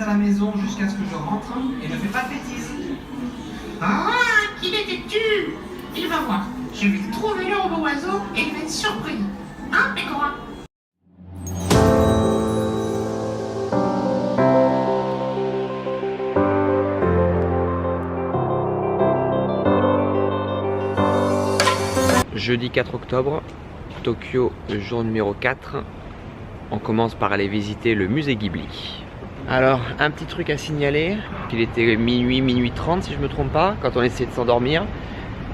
à la maison jusqu'à ce que je rentre et ne fais pas de bêtises. Ah, qu'il était tu. Il va voir. Je vais trouver le robot oiseau et il va être surpris. Hein, Pecora? Jeudi 4 octobre, Tokyo, jour numéro 4. On commence par aller visiter le musée Ghibli. Alors, un petit truc à signaler, qu'il était minuit 30 si je me trompe pas, quand on essayait de s'endormir.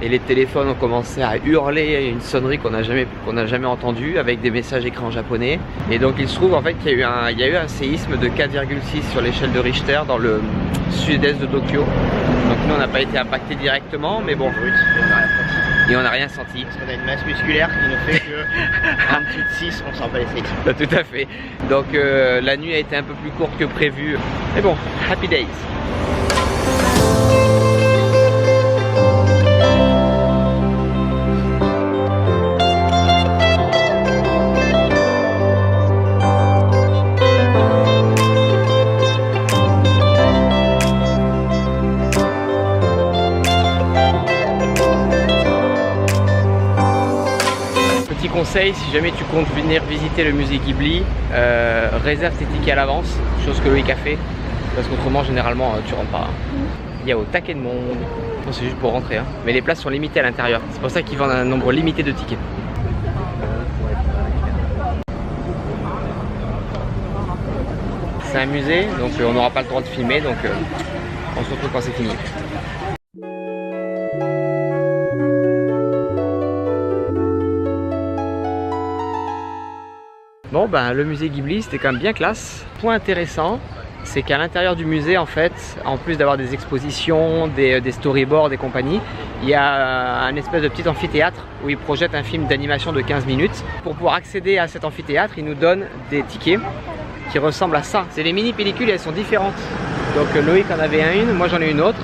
Et les téléphones ont commencé à hurler une sonnerie qu'on n'a jamais entendue, avec des messages écrits en japonais. Et donc il se trouve en fait qu'il y a eu un séisme de 4,6 sur l'échelle de Richter dans le sud-est de Tokyo. Donc nous on n'a pas été impacté directement, mais bon. Et on n'a rien senti. Parce qu'on a une masse musculaire qui nous fait que en dessous de 6, on sent pas les frites. Tout à fait. Donc la nuit a été un peu plus courte que prévu. Mais bon, happy days. Conseil, si jamais tu comptes venir visiter le musée Ghibli, réserve tes tickets à l'avance, chose que Loïc a fait, parce qu'autrement généralement tu rentres pas. Il y a au taquet de monde, c'est juste pour rentrer, hein. Mais les places sont limitées à l'intérieur, c'est pour ça qu'ils vendent un nombre limité de tickets. C'est un musée, donc on n'aura pas le droit de filmer, donc on se retrouve quand c'est fini. Bon ben le musée Ghibli c'était quand même bien classe. Point intéressant, c'est qu'à l'intérieur du musée en fait, en plus d'avoir des expositions, des storyboards et compagnie, il y a un espèce de petit amphithéâtre où ils projettent un film d'animation de 15 minutes. Pour pouvoir accéder à cet amphithéâtre, ils nous donnent des tickets qui ressemblent à ça. C'est des mini pellicules et elles sont différentes. Donc Loïc en avait une, moi j'en ai une autre.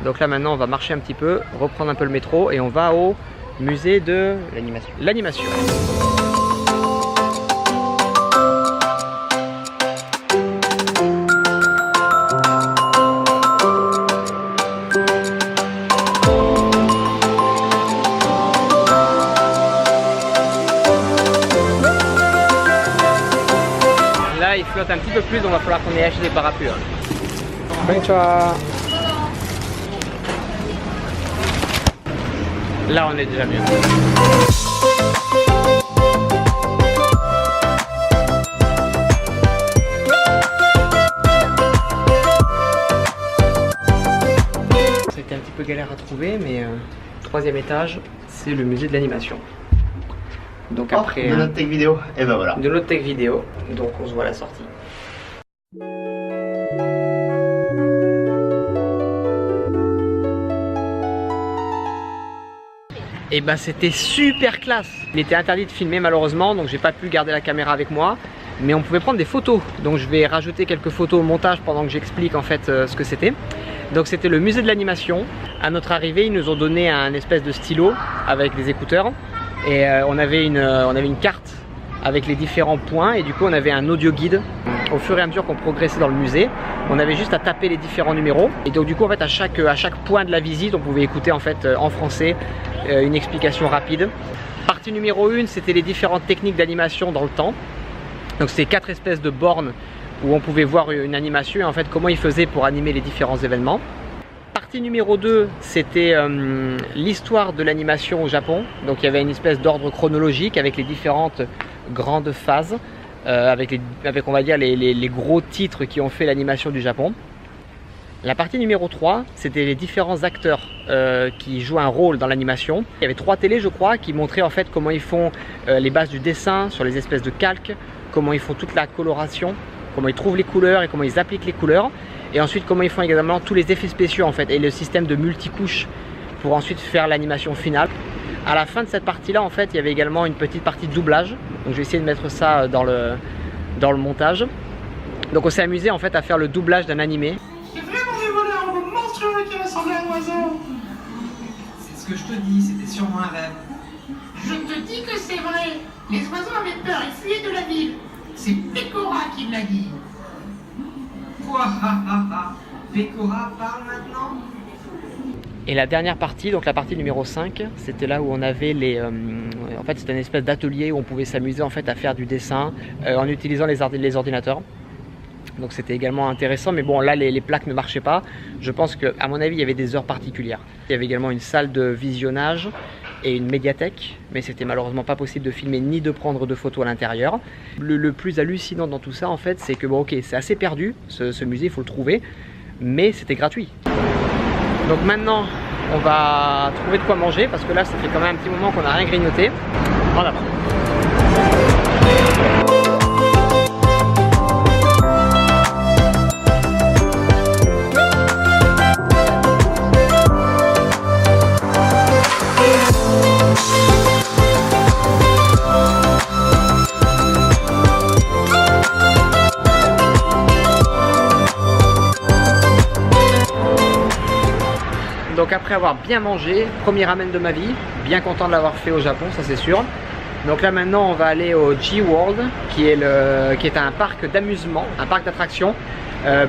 Donc là maintenant on va marcher un petit peu, reprendre un peu le métro et on va au musée de l'animation. Là il flotte un petit peu plus, donc il va falloir qu'on ait acheté des parapluies. Konnichiwa. Là on est déjà mieux. C'était un petit peu galère à trouver, mais troisième étage, c'est le musée de l'animation. Donc après de notre tech vidéo, et ben voilà. De notre tech vidéo, donc on se voit à la sortie. Et ben c'était super classe. Il était interdit de filmer malheureusement, donc j'ai pas pu garder la caméra avec moi, mais on pouvait prendre des photos. Donc je vais rajouter quelques photos au montage pendant que j'explique en fait ce que c'était. Donc c'était le musée de l'animation. À notre arrivée, ils nous ont donné un espèce de stylo avec des écouteurs. Et on avait une carte avec les différents points et du coup on avait un audio guide. Au fur et à mesure qu'on progressait dans le musée, on avait juste à taper les différents numéros et donc du coup en fait à chaque point de la visite on pouvait écouter en fait en français une explication rapide. Partie numéro 1, c'était les différentes techniques d'animation dans le temps. Donc c'était 4 espèces de bornes où on pouvait voir une animation et en fait comment ils faisaient pour animer les différents événements. Partie numéro 2, c'était l'histoire de l'animation au Japon. Donc il y avait une espèce d'ordre chronologique avec les différentes grandes phases, avec on va dire les gros titres qui ont fait l'animation du Japon. La partie numéro 3, c'était les différents acteurs qui jouent un rôle dans l'animation. Il y avait 3 télés je crois qui montraient en fait comment ils font les bases du dessin sur les espèces de calques, comment ils font toute la coloration, comment ils trouvent les couleurs et comment ils appliquent les couleurs. Et ensuite comment ils font également tous les effets spéciaux en fait et le système de multicouches pour ensuite faire l'animation finale. À la fin de cette partie là en fait il y avait également une petite partie de doublage. Donc je vais essayer de mettre ça dans le montage. Donc on s'est amusé en fait à faire le doublage d'un animé. J'ai vraiment vu voler un robot monstrueux qui ressemblait à un oiseau. C'est ce que je te dis, c'était sûrement un rêve. Je te dis que c'est vrai. Les oiseaux avaient peur et fuyaient de la ville. C'est Pecora qui me l'a dit. Pecora parle maintenant. Et la dernière partie, donc la partie numéro 5, c'était là où on avait les... en fait, c'était une espèce d'atelier où on pouvait s'amuser en fait à faire du dessin en utilisant les ordinateurs. Donc c'était également intéressant, mais bon là les plaques ne marchaient pas. Je pense qu'à mon avis il y avait des heures particulières. Il y avait également une salle de visionnage et une médiathèque, mais c'était malheureusement pas possible de filmer ni de prendre de photos à l'intérieur. Le plus hallucinant dans tout ça en fait, c'est que bon ok, c'est assez perdu, ce musée, il faut le trouver, mais c'était gratuit. Donc maintenant on va trouver de quoi manger, parce que là ça fait quand même un petit moment qu'on n'a rien grignoté. En avant. Donc après avoir bien mangé, premier ramen de ma vie, bien content de l'avoir fait au Japon, ça c'est sûr. Donc là maintenant on va aller au G-World qui est un parc d'amusement, un parc d'attractions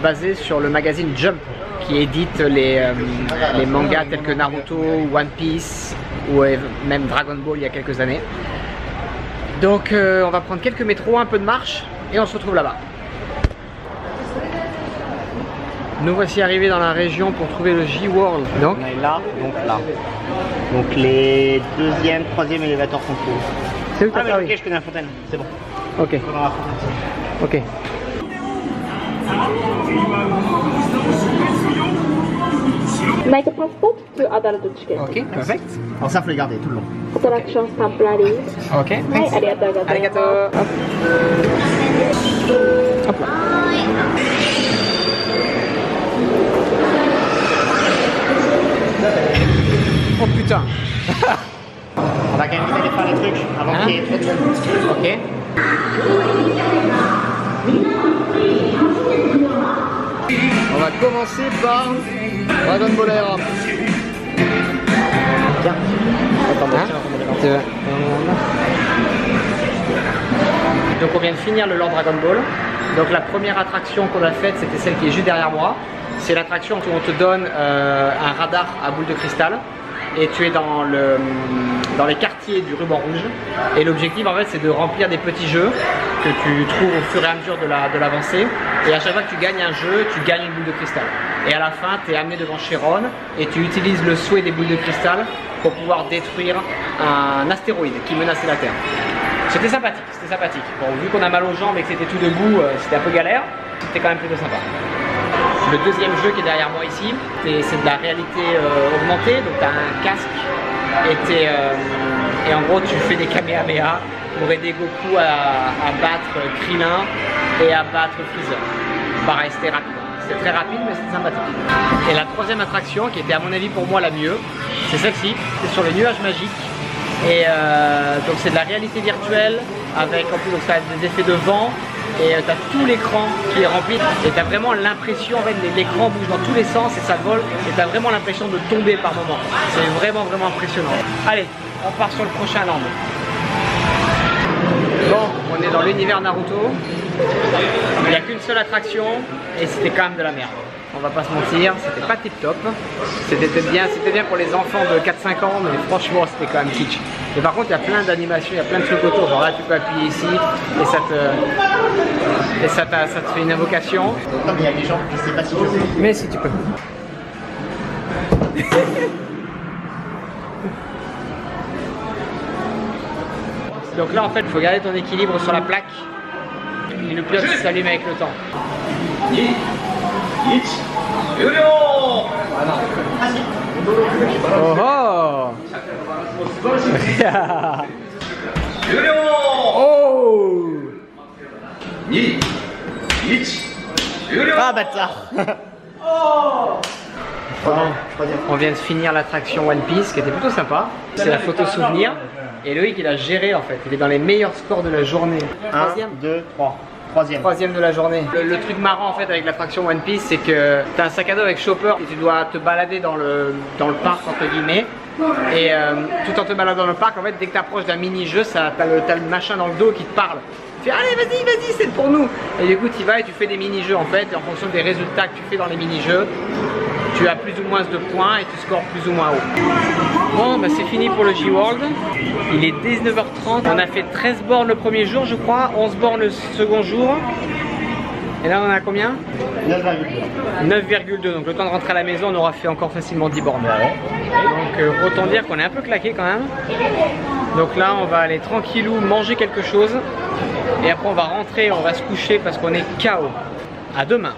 basé sur le magazine Jump qui édite les mangas tels que Naruto, One Piece ou même Dragon Ball il y a quelques années. Donc on va prendre quelques métros, un peu de marche et on se retrouve là-bas. Nous voici arrivés dans la région pour trouver le G-World. Donc on est là, donc là. Donc les deuxième, troisième élévateurs sont clos. c'est où Ah mais ça, ok, oui. je connais la fontaine, c'est bon. Ok, Je vais dans la fontaine. ok. Like a passport to adult ticket. Ok, perfect. Alors ça faut les garder tout le long. Attraction temporary. Ok, thanks. Arigatou Arigato. gozaimasu. Hop. Hop là. Oh putain. On va quand même essayer de faire les trucs avant qu'il y ait trop de monde. Ok. On va commencer par Dragon Ball Era. Tiens. Attends, Hein tiens, Donc on vient de finir le Lord Dragon Ball. Donc la première attraction qu'on a faite, c'était celle qui est juste derrière moi. C'est l'attraction où on te donne un radar à boule de cristal et tu es dans les quartiers du ruban rouge. Et l'objectif en fait c'est de remplir des petits jeux que tu trouves au fur et à mesure de l'avancée. Et à chaque fois que tu gagnes un jeu, tu gagnes une boule de cristal. Et à la fin, tu es amené devant Chiron et tu utilises le souhait des boules de cristal pour pouvoir détruire un astéroïde qui menaçait la Terre. C'était sympathique, c'était sympathique. Bon, vu qu'on a mal aux jambes et que c'était tout debout, c'était un peu galère, c'était quand même plutôt sympa. Le deuxième jeu qui est derrière moi ici, c'est de la réalité augmentée, donc tu as un casque et en gros tu fais des kamehameha pour aider Goku à battre Krillin et à battre Freezer. Pareil, c'était rapide. C'était très rapide mais c'était sympathique. Et la troisième attraction qui était à mon avis pour moi la mieux, c'est celle-ci, c'est sur le nuage magique. Et donc c'est de la réalité virtuelle avec en plus donc ça a des effets de vent et tu as tout l'écran qui est rempli et tu as vraiment l'impression en fait l'écran bouge dans tous les sens et ça vole et tu as vraiment l'impression de tomber par moment. C'est vraiment impressionnant. Allez, on part sur le prochain land. Bon, on est dans l'univers Naruto. Il n'y a qu'une seule attraction et c'était quand même de la merde. On va pas se mentir, c'était pas tip top. C'était bien pour les enfants de 4-5 ans, mais franchement c'était quand même kitsch. Et par contre il y a plein d'animations, il y a plein de trucs autour. Genre là tu peux appuyer ici et ça te fait une invocation. Comme il y a des gens, je sais pas si je peux. Mais si tu peux. Donc là en fait il faut garder ton équilibre sur la plaque. Et le pilote s'allume avec le temps. Oh oh. Oh. Ah bâtard. On vient de finir l'attraction One Piece qui était plutôt sympa. C'est la photo souvenir. Et Loïc il a géré en fait. Il est dans les meilleurs scores de la journée. 1, 2, 3. Troisième de la journée. Le truc marrant en fait avec l'attraction One Piece, c'est que tu as un sac à dos avec Chopper et tu dois te balader dans le parc entre guillemets. Et tout en te baladant dans le parc, en fait, dès que tu approches d'un mini-jeu, t'as le machin dans le dos qui te parle. Tu fais allez vas-y c'est pour nous. Et du coup tu y vas et tu fais des mini-jeux en fait, et en fonction des résultats que tu fais dans les mini-jeux, tu as plus ou moins de points et tu scores plus ou moins haut. Bon bah c'est fini pour le J-World. Il est 19h30, on a fait 13 bornes le premier jour je crois, 11 bornes le second jour. Et là on a combien? 9,2. Donc le temps de rentrer à la maison on aura fait encore facilement 10 bornes. Donc autant dire qu'on est un peu claqué quand même. Donc là on va aller tranquillou manger quelque chose. Et après on va rentrer, on va se coucher parce qu'on est KO. À demain.